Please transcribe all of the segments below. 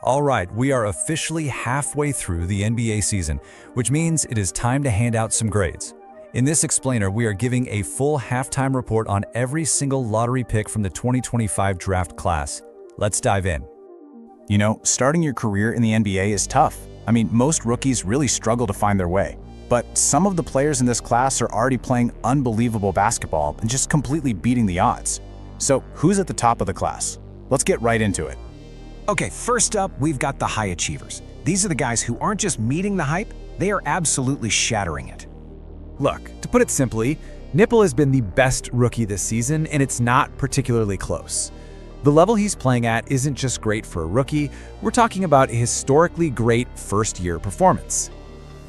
All right, we are officially halfway through the NBA season, which means it is time to hand out some grades. In this explainer, we are giving a full halftime report on every single lottery pick from the 2025 draft class. Let's dive in. You know, starting your career in the NBA is tough. I mean, most rookies really struggle to find their way. But some of the players in this class are already playing unbelievable basketball and just completely beating the odds. So who's at the top of the class? Let's get right into it. Okay, first up, we've got the high achievers. These are the guys who aren't just meeting the hype, they are absolutely shattering it. Look, to put it simply, Knueppel has been the best rookie this season, and it's not particularly close. The level he's playing at isn't just great for a rookie, we're talking about a historically great first-year performance.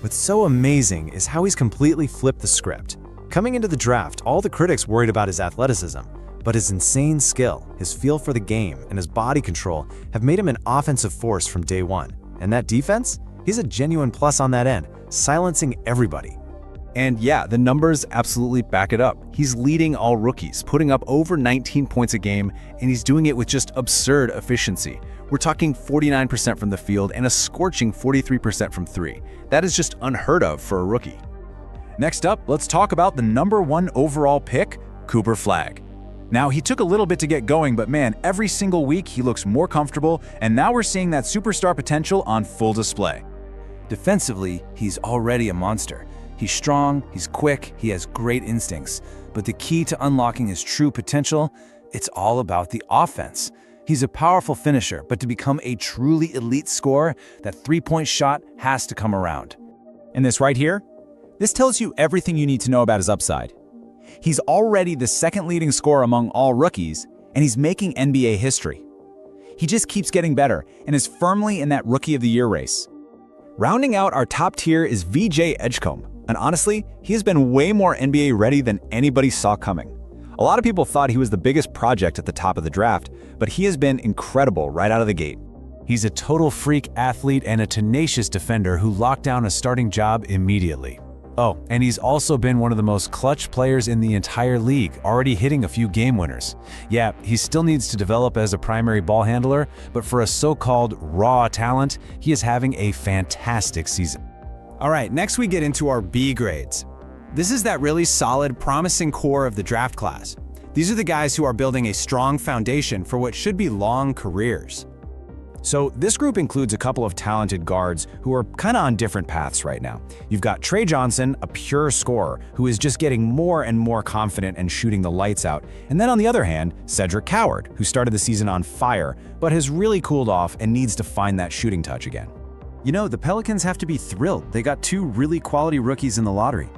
What's so amazing is how he's completely flipped the script. Coming into the draft, all the critics worried about his athleticism, but his insane skill, his feel for the game, and his body control have made him an offensive force from day one. And that defense? He's a genuine plus on that end, silencing everybody. And yeah, the numbers absolutely back it up. He's leading all rookies, putting up over 19 points a game, and he's doing it with just absurd efficiency. We're talking 49% from the field and a scorching 43% from three. That is just unheard of for a rookie. Next up, let's talk about the #1 overall pick, Flagg. Now, he took a little bit to get going, but man, every single week he looks more comfortable, and now we're seeing that superstar potential on full display. Defensively, he's already a monster. He's strong, he's quick, he has great instincts. But the key to unlocking his true potential, it's all about the offense. He's a powerful finisher, but to become a truly elite scorer, that three-point shot has to come around. And this right here? This tells you everything you need to know about his upside. He's already the second leading scorer among all rookies, and he's making NBA history. He just keeps getting better and is firmly in that Rookie of the Year race. Rounding out our top tier is VJ Edgecombe, and honestly, he has been way more NBA ready than anybody saw coming. A lot of people thought he was the biggest project at the top of the draft, but he has been incredible right out of the gate. He's a total freak athlete and a tenacious defender who locked down a starting job immediately. Oh, and he's also been one of the most clutch players in the entire league, already hitting a few game winners. Yeah, he still needs to develop as a primary ball handler, but for a so-called raw talent, he is having a fantastic season. All right, next we get into our B grades. This is that really solid, promising core of the draft class. These are the guys who are building a strong foundation for what should be long careers. So this group includes a couple of talented guards who are kind of on different paths right now. You've got Trey Johnson, a pure scorer, who is just getting more and more confident and shooting the lights out. And then on the other hand, Cedric Coward, who started the season on fire, but has really cooled off and needs to find that shooting touch again. You know, the Pelicans have to be thrilled. They got two really quality rookies in the lottery.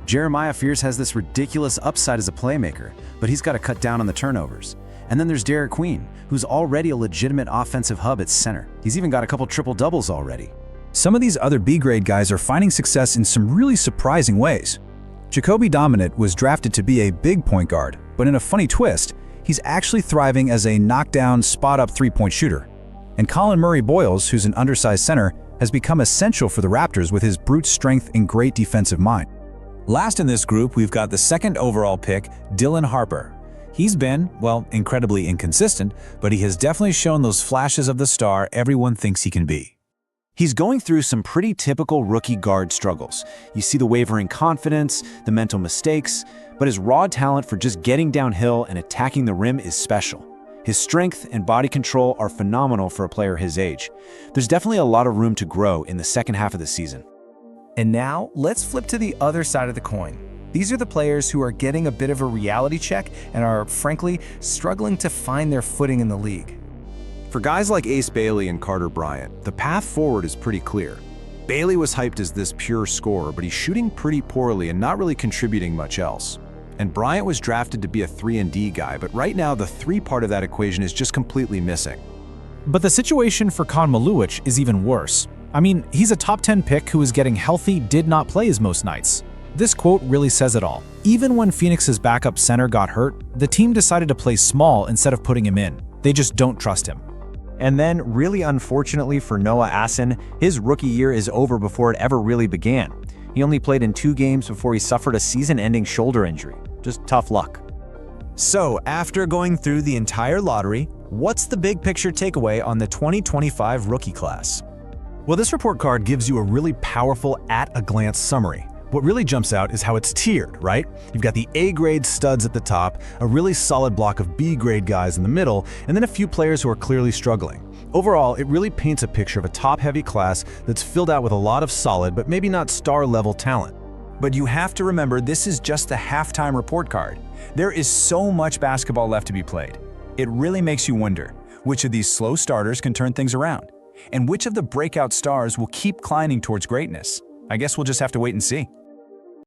Jeremiah Fears has this ridiculous upside as a playmaker, but he's got to cut down on the turnovers. And then there's Derek Queen, who's already a legitimate offensive hub at center. He's even got a couple triple-doubles already. Some of these other B-grade guys are finding success in some really surprising ways. Jacoby Dominant was drafted to be a big point guard, but in a funny twist, he's actually thriving as a knockdown, spot-up three-point shooter. And Colin Murray-Boyles, who's an undersized center, has become essential for the Raptors with his brute strength and great defensive mind. Last in this group, we've got the second overall pick, Dylan Harper. He's been, well, incredibly inconsistent, but he has definitely shown those flashes of the star everyone thinks he can be. He's going through some pretty typical rookie guard struggles. You see the wavering confidence, the mental mistakes, but his raw talent for just getting downhill and attacking the rim is special. His strength and body control are phenomenal for a player his age. There's definitely a lot of room to grow in the second half of the season. And now, let's flip to the other side of the coin. These are the players who are getting a bit of a reality check and are, frankly, struggling to find their footing in the league. For guys like Ace Bailey and Carter Bryant, the path forward is pretty clear. Bailey was hyped as this pure scorer, but he's shooting pretty poorly and not really contributing much else. And Bryant was drafted to be a 3-and-D guy, but right now the 3 part of that equation is just completely missing. But the situation for Kon Maluich is even worse. I mean, he's a top 10 pick who is getting healthy, did not play as most nights. This quote really says it all. Even when Phoenix's backup center got hurt, the team decided to play small instead of putting him in. They just don't trust him. And then, really unfortunately for Noah Asen, his rookie year is over before it ever really began. He only played in 2 games before he suffered a season-ending shoulder injury. Just tough luck. So, after going through the entire lottery, What's the big picture takeaway on the 2025 rookie class? Well, this report card gives you a really powerful at-a-glance summary. What really jumps out is how it's tiered, right? You've got the A-grade studs at the top, a really solid block of B-grade guys in the middle, and then a few players who are clearly struggling. Overall, it really paints a picture of a top-heavy class that's filled out with a lot of solid but maybe not star-level talent. But you have to remember this is just the halftime report card. There is so much basketball left to be played. It really makes you wonder, which of these slow starters can turn things around? And which of the breakout stars will keep climbing towards greatness? I guess we'll just have to wait and see.